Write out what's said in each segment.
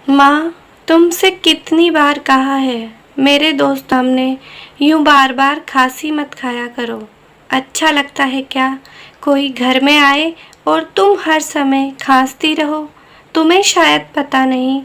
माँ, तुमसे कितनी बार कहा है मेरे दोस्त सामने यूं बार बार खांसी मत खाया करो। अच्छा लगता है क्या कोई घर में आए और तुम हर समय खांसती रहो? तुम्हें शायद पता नहीं,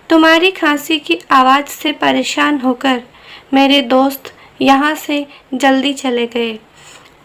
तुम्हारी खांसी की आवाज़ से परेशान होकर मेरे दोस्त यहाँ से जल्दी चले गए।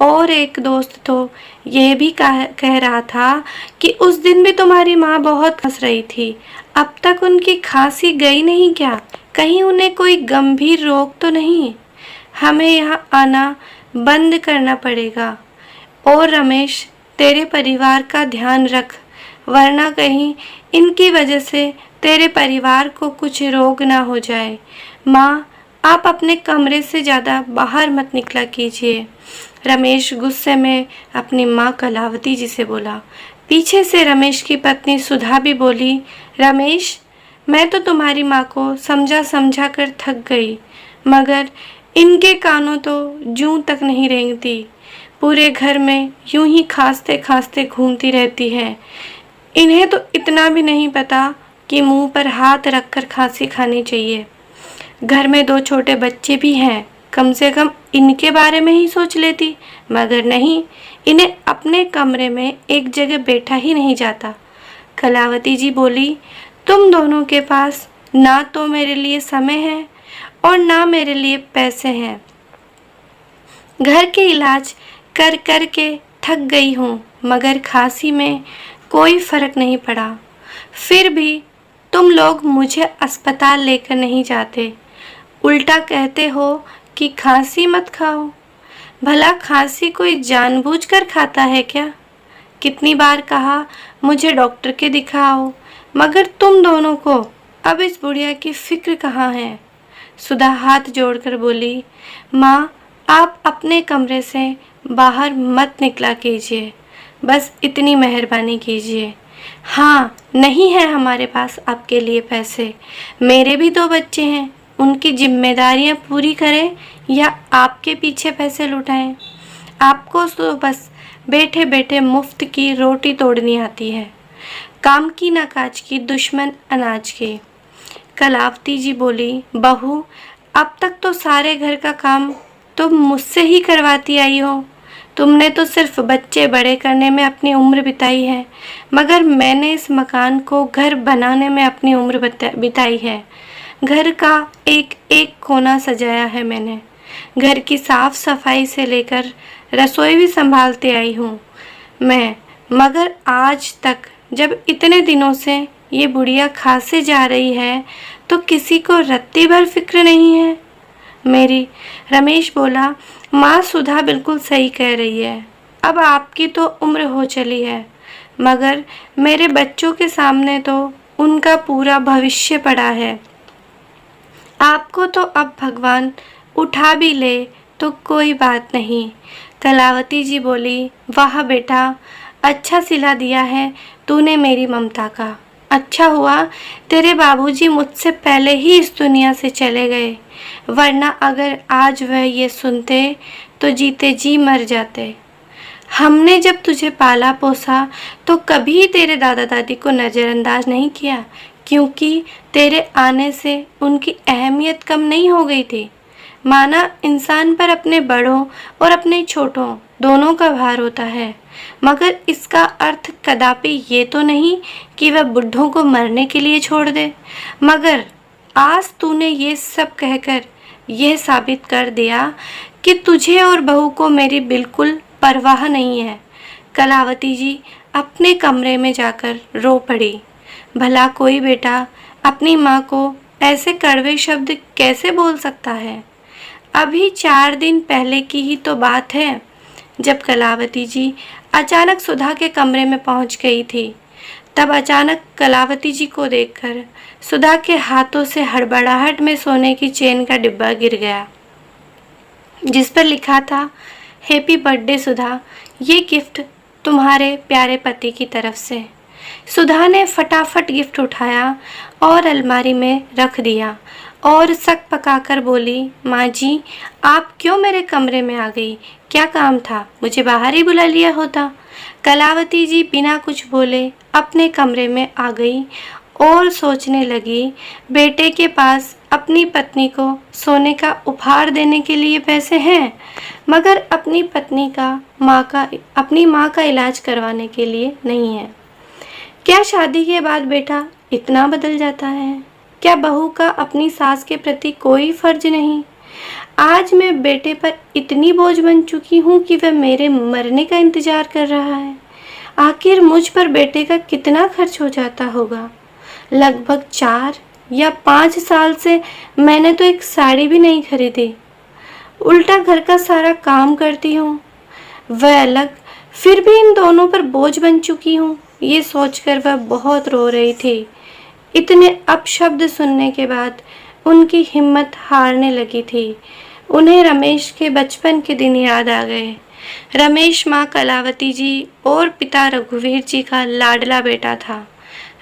और एक दोस्त तो यह भी कह रहा था कि उस दिन भी तुम्हारी माँ बहुत हंस रही थी। अब तक उनकी खांसी गई नहीं क्या? कहीं उन्हें कोई गंभीर रोग तो नहीं? हमें यहाँ आना बंद करना पड़ेगा। और रमेश, तेरे परिवार का ध्यान रख, वरना कहीं इनकी वजह से तेरे परिवार को कुछ रोग ना हो जाए। माँ, आप अपने कमरे से ज़्यादा बाहर मत निकला कीजिए। रमेश गुस्से में अपनी माँ कलावती जी से बोला। पीछे से रमेश की पत्नी सुधा भी बोली, रमेश, मैं तो तुम्हारी माँ को समझा समझा कर थक गई, मगर इनके कानों तो जूं तक नहीं रेंगती। पूरे घर में यूं ही खांसते खांसते घूमती रहती है। इन्हें तो इतना भी नहीं पता कि मुंह पर हाथ रखकर खांसी खानी चाहिए। घर में 2 छोटे बच्चे भी हैं, कम से कम इनके बारे में ही सोच लेती, मगर नहीं, इन्हें अपने कमरे में एक जगह बैठा ही नहीं जाता। कलावती जी बोली, तुम दोनों के पास ना तो मेरे लिए समय है और ना मेरे लिए पैसे हैं। घर के इलाज कर कर के थक गई हूँ, मगर खांसी में कोई फर्क नहीं पड़ा। फिर भी तुम लोग मुझे अस्पताल लेकर नहीं जाते, उल्टा कहते हो कि खांसी मत खाओ। भला खांसी कोई जानबूझकर खाता है क्या? कितनी बार कहा मुझे डॉक्टर के दिखाओ, मगर तुम दोनों को अब इस बुढ़िया की फिक्र कहाँ है? सुधा हाथ जोड़कर बोली, माँ, आप अपने कमरे से बाहर मत निकला कीजिए, बस इतनी मेहरबानी कीजिए। हाँ, नहीं है हमारे पास आपके लिए पैसे। मेरे भी 2 बच्चे हैं, उनकी जिम्मेदारियां पूरी करें या आपके पीछे पैसे लुटाएं? आपको तो बस बैठे बैठे मुफ्त की रोटी तोड़नी आती है। काम की ना काज की, दुश्मन अनाज की। कलावती जी बोली, बहू, अब तक तो सारे घर का काम तुम मुझसे ही करवाती आई हो। तुमने तो सिर्फ बच्चे बड़े करने में अपनी उम्र बिताई है, मगर मैंने इस मकान को घर बनाने में अपनी उम्र बिताई है। घर का एक एक कोना सजाया है मैंने। घर की साफ सफाई से लेकर रसोई भी संभालते आई हूँ मैं, मगर आज तक जब इतने दिनों से ये बुढ़िया खांसे जा रही है तो किसी को रत्ती भर फिक्र नहीं है मेरी। रमेश बोला, माँ, सुधा बिल्कुल सही कह रही है। अब आपकी तो उम्र हो चली है, मगर मेरे बच्चों के सामने तो उनका पूरा भविष्य पड़ा है। आपको तो अब भगवान उठा भी ले तो कोई बात नहीं। कलावती जी बोली, वाह बेटा, अच्छा सिला दिया है तूने मेरी ममता का। अच्छा हुआ तेरे बाबूजी मुझसे पहले ही इस दुनिया से चले गए, वरना अगर आज वह ये सुनते तो जीते जी मर जाते। हमने जब तुझे पाला पोसा तो कभी तेरे दादा दादी को नज़रअंदाज नहीं किया, क्योंकि तेरे आने से उनकी अहमियत कम नहीं हो गई थी। माना इंसान पर अपने बड़ों और अपने छोटों दोनों का भार होता है, मगर इसका अर्थ कदापि ये तो नहीं कि वह बुढ़ों को मरने के लिए छोड़ दे। मगर आज तूने ये सब कहकर यह साबित कर दिया कि तुझे और बहू को मेरी बिल्कुल परवाह नहीं है। कलावती जी अपने कमरे में जाकर रो पड़ी। भला कोई बेटा अपनी माँ को ऐसे कड़वे शब्द कैसे बोल सकता है? अभी 4 दिन पहले की ही तो बात है, जब कलावती जी अचानक सुधा के कमरे में पहुंच गई थी। तब अचानक कलावती जी को देखकर सुधा के हाथों से हड़बड़ाहट में सोने की चेन का डिब्बा गिर गया, जिस पर लिखा था, हैप्पी बर्थडे सुधा, ये गिफ्ट तुम्हारे प्यारे पति की तरफ से। सुधा ने फटाफट गिफ्ट उठाया और अलमारी में रख दिया और सक पकाकर बोली, माँ जी, आप क्यों मेरे कमरे में आ गई? क्या काम था? मुझे बाहर ही बुला लिया होता। कलावती जी बिना कुछ बोले अपने कमरे में आ गई और सोचने लगी, बेटे के पास अपनी पत्नी को सोने का उपहार देने के लिए पैसे हैं, मगर अपनी माँ का इलाज करवाने के लिए नहीं है। क्या शादी के बाद बेटा इतना बदल जाता है? क्या बहू का अपनी सास के प्रति कोई फर्ज नहीं? आज मैं बेटे पर इतनी बोझ बन चुकी हूँ कि वह मेरे मरने का इंतजार कर रहा है। आखिर मुझ पर बेटे का कितना खर्च हो जाता होगा? लगभग 4 या 5 साल से मैंने तो एक साड़ी भी नहीं खरीदी। उल्टा घर का सारा काम करती हूँ, वह अलग, फिर भी इन दोनों पर बोझ बन चुकी हूँ। ये सोचकर वह बहुत रो रही थी। इतने अपशब्द सुनने के बाद उनकी हिम्मत हारने लगी थी। उन्हें रमेश के बचपन के दिन याद आ गए। रमेश माँ कलावती जी और पिता रघुवीर जी का लाडला बेटा था।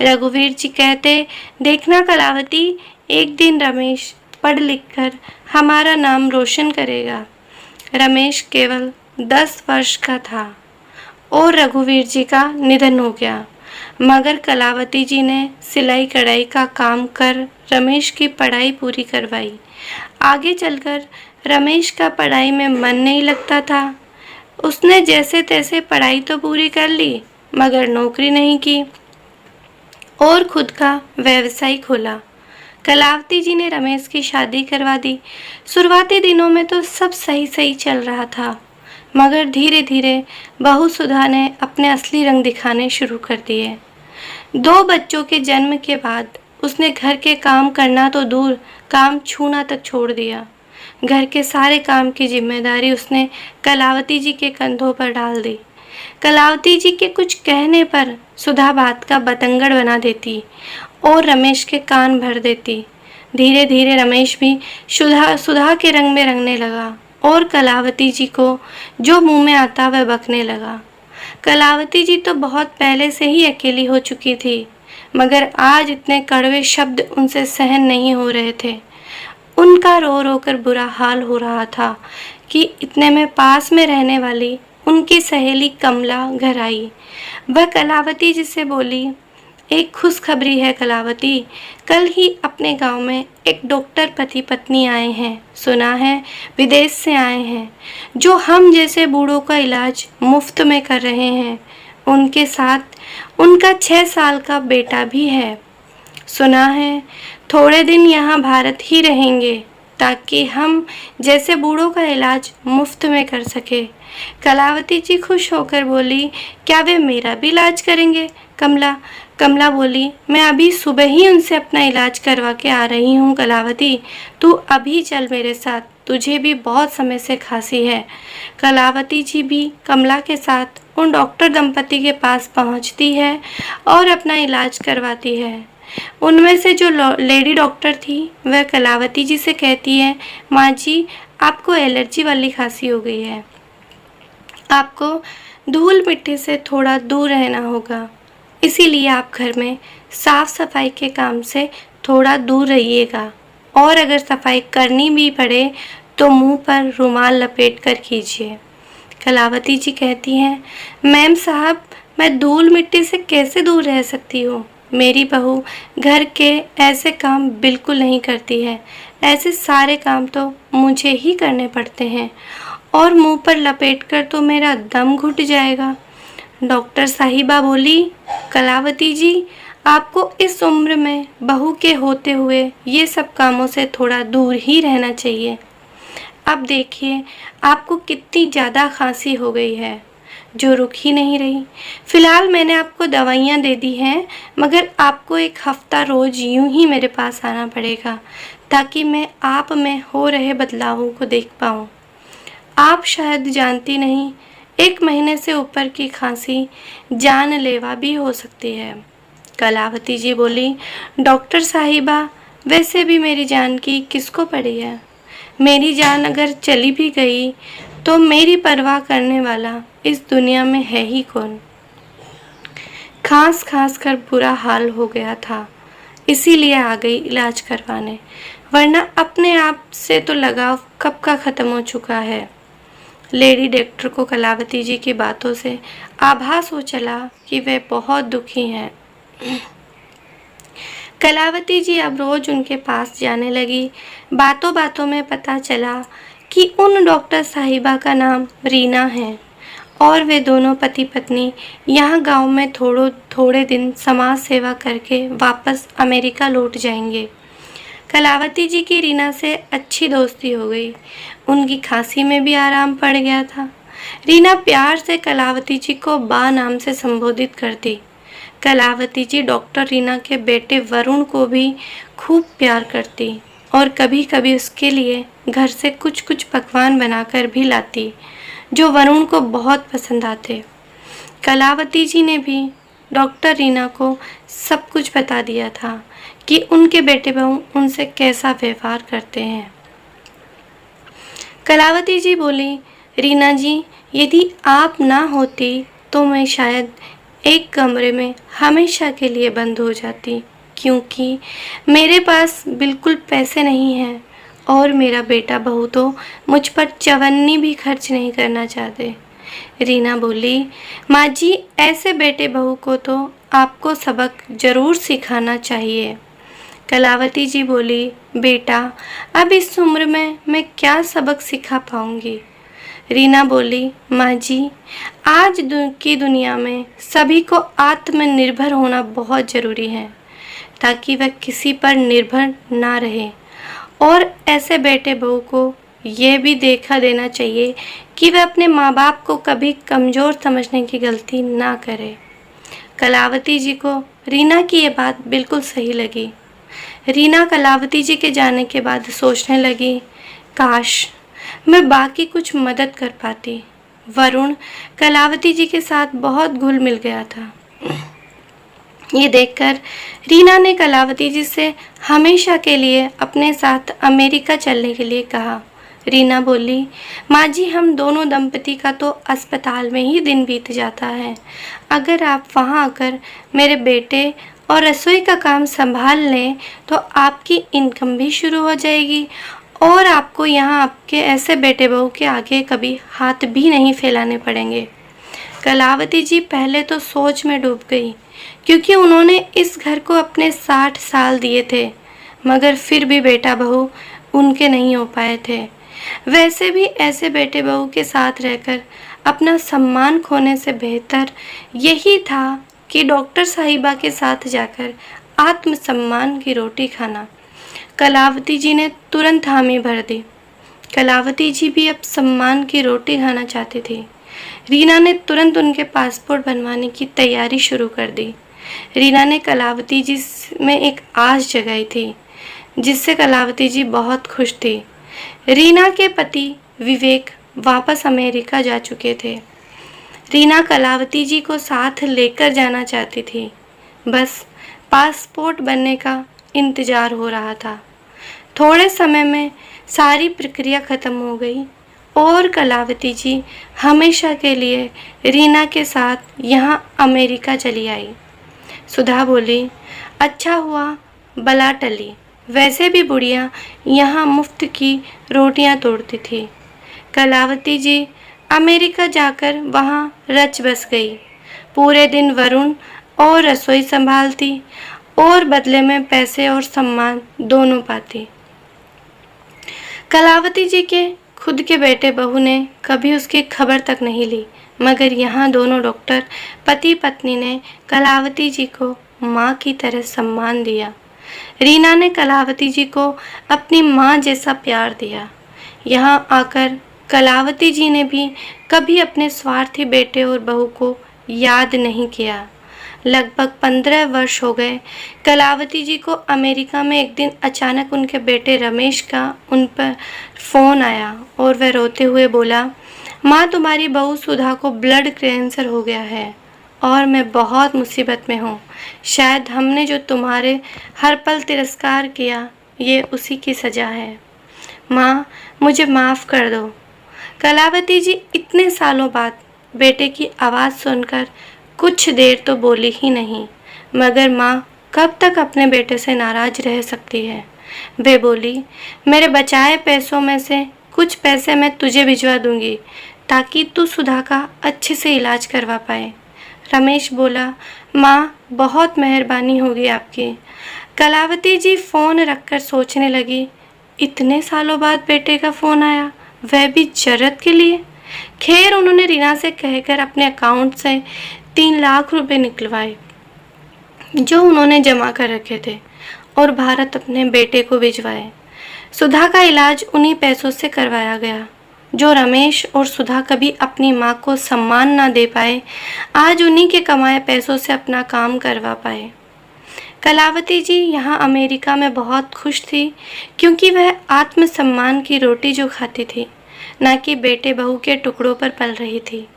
रघुवीर जी कहते, देखना कलावती, एक दिन रमेश पढ़ लिख कर हमारा नाम रोशन करेगा। रमेश केवल 10 वर्ष का था और रघुवीर जी का निधन हो गया, मगर कलावती जी ने सिलाई कढ़ाई का काम कर रमेश की पढ़ाई पूरी करवाई। आगे चलकर रमेश का पढ़ाई में मन नहीं लगता था। उसने जैसे तैसे पढ़ाई तो पूरी कर ली, मगर नौकरी नहीं की और खुद का व्यवसाय खोला। कलावती जी ने रमेश की शादी करवा दी। शुरुआती दिनों में तो सब सही सही चल रहा था, मगर धीरे धीरे बहू सुधा ने अपने असली रंग दिखाने शुरू कर दिए। 2 बच्चों के जन्म के बाद उसने घर के काम करना तो दूर, काम छूना तक छोड़ दिया। घर के सारे काम की जिम्मेदारी उसने कलावती जी के कंधों पर डाल दी। कलावती जी के कुछ कहने पर सुधा बात का बतंगड़ बना देती और रमेश के कान भर देती। धीरे धीरे रमेश भी सुधा के रंग में रंगने लगा और कलावती जी को जो मुंह में आता वह बकने लगा। कलावती जी तो बहुत पहले से ही अकेली हो चुकी थी, मगर आज इतने कड़वे शब्द उनसे सहन नहीं हो रहे थे। उनका रो रो कर बुरा हाल हो रहा था कि इतने में पास में रहने वाली उनकी सहेली कमला घर आई। वह कलावती जी से बोली, एक खुशखबरी है कलावती, कल ही अपने गांव में एक डॉक्टर पति पत्नी आए हैं। सुना है विदेश से आए हैं, जो हम जैसे बूढ़ों का इलाज मुफ्त में कर रहे हैं। उनके साथ उनका 6 साल का बेटा भी है। सुना है थोड़े दिन यहाँ भारत ही रहेंगे ताकि हम जैसे बूढ़ों का इलाज मुफ्त में कर सके। कलावती जी खुश होकर बोली, क्या वे मेरा भी इलाज करेंगे? कमला बोली, मैं अभी सुबह ही उनसे अपना इलाज करवा के आ रही हूँ कलावती, तू अभी चल मेरे साथ, तुझे भी बहुत समय से खांसी है। कलावती जी भी कमला के साथ उन डॉक्टर दंपति के पास पहुँचती है और अपना इलाज करवाती है। उनमें से जो लेडी डॉक्टर थी वह कलावती जी से कहती है, माँ जी आपको एलर्जी वाली खांसी हो गई है, आपको धूल मिट्टी से थोड़ा दूर रहना होगा, इसीलिए आप घर में साफ सफाई के काम से थोड़ा दूर रहिएगा, और अगर सफाई करनी भी पड़े तो मुंह पर रुमाल लपेट कर कीजिए। कलावती जी कहती हैं, मैम साहब मैं धूल मिट्टी से कैसे दूर रह सकती हूँ? मेरी बहू घर के ऐसे काम बिल्कुल नहीं करती है, ऐसे सारे काम तो मुझे ही करने पड़ते हैं और मुंह पर लपेटकर तो मेरा दम घुट जाएगा। डॉक्टर साहिबा बोली, कलावती जी आपको इस उम्र में बहू के होते हुए ये सब कामों से थोड़ा दूर ही रहना चाहिए। अब देखिए आपको कितनी ज़्यादा खांसी हो गई है जो रुक ही नहीं रही। फ़िलहाल मैंने आपको दवाइयाँ दे दी हैं, मगर आपको 1 हफ्ता रोज़ यूं ही मेरे पास आना पड़ेगा ताकि मैं आप में हो रहे बदलावों को देख पाऊँ। आप शायद जानती नहीं, 1 महीने से ऊपर की खांसी जानलेवा भी हो सकती है। कलावती जी बोली, डॉक्टर साहिबा वैसे भी मेरी जान की किसको पड़ी है? मेरी जान अगर चली भी गई तो मेरी परवाह करने वाला इस दुनिया में है ही कौन? खांस कर बुरा हाल हो गया था, इसीलिए आ गई इलाज करवाने, वरना अपने आप से तो लगाव कब का ख़त्म हो चुका है। लेडी डॉक्टर को कलावती जी की बातों से आभास हो चला कि वे बहुत दुखी हैं। कलावती जी अब रोज उनके पास जाने लगी। बातों बातों में पता चला कि उन डॉक्टर साहिबा का नाम रीना है और वे दोनों पति पत्नी यहाँ गांव में थोड़े दिन समाज सेवा करके वापस अमेरिका लौट जाएंगे। कलावती जी की रीना से अच्छी दोस्ती हो गई। उनकी खांसी में भी आराम पड़ गया था। रीना प्यार से कलावती जी को बा नाम से संबोधित करती। कलावती जी डॉक्टर रीना के बेटे वरुण को भी खूब प्यार करती और कभी कभी उसके लिए घर से कुछ कुछ पकवान बनाकर भी लाती जो वरुण को बहुत पसंद आते। कलावती जी ने भी डॉक्टर रीना को सब कुछ बता दिया था कि उनके बेटे बहू उनसे कैसा व्यवहार करते हैं। कलावती जी बोली, रीना जी, यदि आप ना होती तो मैं शायद एक कमरे में हमेशा के लिए बंद हो जाती, क्योंकि मेरे पास बिल्कुल पैसे नहीं हैं और मेरा बेटा बहू तो मुझ पर चवन्नी भी खर्च नहीं करना चाहते। रीना बोली, माँ जी, ऐसे बेटे बहू को तो आपको सबक जरूर सिखाना चाहिए। कलावती जी बोली, बेटा, अब इस उम्र में मैं क्या सबक सिखा पाऊंगी। रीना बोली, माँ जी, आज की दुनिया में सभी को आत्मनिर्भर होना बहुत ज़रूरी है ताकि वह किसी पर निर्भर ना रहे, और ऐसे बेटे बहू को यह भी देखा देना चाहिए कि वह अपने माँ बाप को कभी कमज़ोर समझने की गलती ना करे। कलावती जी को रीना की ये बात बिल्कुल सही लगी। रीना कलावती जी के जाने के बाद सोचने लगी, काश मैं बाकी कुछ मदद कर पाती। वरुण कलावती जी के साथ बहुत घुल मिल गया था। ये देखकर रीना ने कलावती जी से हमेशा के लिए अपने साथ अमेरिका चलने के लिए कहा। रीना बोली, माँ जी, हम दोनों दंपति का तो अस्पताल में ही दिन बीत जाता है। अगर आप वहाँ आकर मेरे बेटे और रसोई का काम संभाल लें तो आपकी इनकम भी शुरू हो जाएगी और आपको यहाँ आपके ऐसे बेटे बहू के आगे कभी हाथ भी नहीं फैलाने पड़ेंगे। कलावती जी पहले तो सोच में डूब गई, क्योंकि उन्होंने इस घर को अपने 60 साल दिए थे, मगर फिर भी बेटा बहू उनके नहीं हो पाए थे। वैसे भी ऐसे बेटे बहू के साथ रहकर अपना सम्मान खोने से बेहतर यही था कि डॉक्टर साहिबा के साथ जाकर आत्मसम्मान की रोटी खाना। कलावती जी ने तुरंत हामी भर दी। कलावती जी भी अब सम्मान की रोटी खाना चाहती थी। रीना ने तुरंत उनके पासपोर्ट बनवाने की तैयारी शुरू कर दी। रीना ने कलावती जी में एक आस जगाई थी, जिससे कलावती जी बहुत खुश थी। रीना के पति विवेक वापस अमेरिका जा चुके थे। रीना कलावती जी को साथ लेकर जाना चाहती थी। बस पासपोर्ट बनने का इंतज़ार हो रहा था। थोड़े समय में सारी प्रक्रिया ख़त्म हो गई और कलावती जी हमेशा के लिए रीना के साथ यहाँ अमेरिका चली आई। सुधा बोली, अच्छा हुआ बला टली। वैसे भी बुढ़िया यहाँ मुफ्त की रोटियाँ तोड़ती थी। कलावती जी अमेरिका जाकर वहाँ रच बस गई। पूरे दिन वरुण और रसोई संभालती और बदले में पैसे और सम्मान दोनों पाती। कलावती जी के खुद के बेटे बहू ने कभी उसकी खबर तक नहीं ली, मगर यहाँ दोनों डॉक्टर पति पत्नी ने कलावती जी को माँ की तरह सम्मान दिया। रीना ने कलावती जी को अपनी माँ जैसा प्यार दिया। यहाँ आकर कलावती जी ने भी कभी अपने स्वार्थी बेटे और बहू को याद नहीं किया। लगभग 15 वर्ष हो गए। कलावती जी को अमेरिका में एक दिन अचानक उनके बेटे रमेश का उन पर फ़ोन आया और वह रोते हुए बोला, माँ, तुम्हारी बहू सुधा को ब्लड कैंसर हो गया है और मैं बहुत मुसीबत में हूँ। शायद हमने जो तुम्हारे हर पल तिरस्कार किया, ये उसी की सज़ा है। माँ, मुझे माफ़ कर दो। कलावती जी इतने सालों बाद बेटे की आवाज़ सुनकर कुछ देर तो बोली ही नहीं, मगर माँ कब तक अपने बेटे से नाराज़ रह सकती है। वे बोली, मेरे बचाए पैसों में से कुछ पैसे मैं तुझे भिजवा दूंगी ताकि तू सुधा का अच्छे से इलाज करवा पाए। रमेश बोला, माँ, बहुत मेहरबानी होगी आपकी। कलावती जी फ़ोन रखकर सोचने लगी, इतने सालों बाद बेटे का फ़ोन आया, वह भी जरूरत के लिए। खैर उन्होंने रीना से कहकर अपने अकाउंट से 3 लाख रुपए निकलवाए जो उन्होंने जमा कर रखे थे और भारत अपने बेटे को भिजवाए। सुधा का इलाज उन्हीं पैसों से करवाया गया। जो रमेश और सुधा कभी अपनी माँ को सम्मान ना दे पाए, आज उन्हीं के कमाए पैसों से अपना काम करवा पाए। कलावती जी यहाँ अमेरिका में बहुत खुश थी क्योंकि वह आत्मसम्मान की रोटी जो खाती थी, ना कि बेटे बहू के टुकड़ों पर पल रही थी।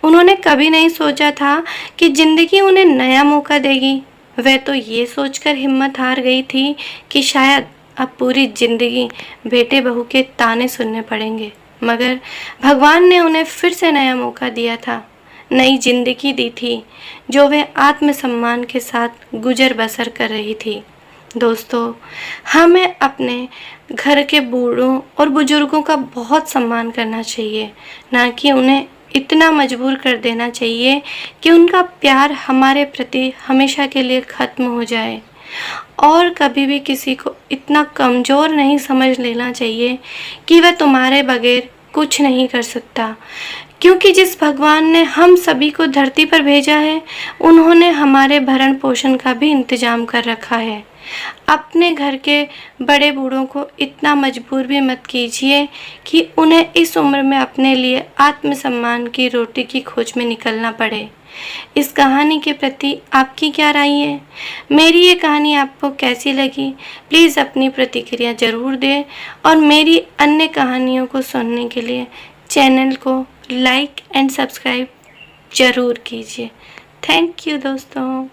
उन्होंने कभी नहीं सोचा था कि जिंदगी उन्हें नया मौका देगी। वह तो ये सोचकर हिम्मत हार गई थी कि शायद अब पूरी जिंदगी बेटे बहू के ताने सुनने पड़ेंगे, मगर भगवान ने उन्हें फिर से नया मौका दिया था, नई जिंदगी दी थी जो वे आत्मसम्मान के साथ गुजर बसर कर रही थी। दोस्तों, हमें अपने घर के बूढ़ों और बुजुर्गों का बहुत सम्मान करना चाहिए, ना कि उन्हें इतना मजबूर कर देना चाहिए कि उनका प्यार हमारे प्रति हमेशा के लिए ख़त्म हो जाए। और कभी भी किसी को इतना कमज़ोर नहीं समझ लेना चाहिए कि वह तुम्हारे बगैर कुछ नहीं कर सकता, क्योंकि जिस भगवान ने हम सभी को धरती पर भेजा है, उन्होंने हमारे भरण पोषण का भी इंतजाम कर रखा है। अपने घर के बड़े बूढ़ों को इतना मजबूर भी मत कीजिए कि उन्हें इस उम्र में अपने लिए आत्मसम्मान की रोटी की खोज में निकलना पड़े। इस कहानी के प्रति आपकी क्या राय है? मेरी ये कहानी आपको कैसी लगी? प्लीज़ अपनी प्रतिक्रिया ज़रूर दें और मेरी अन्य कहानियों को सुनने के लिए चैनल को लाइक एंड सब्सक्राइब ज़रूर कीजिए। थैंक यू दोस्तों।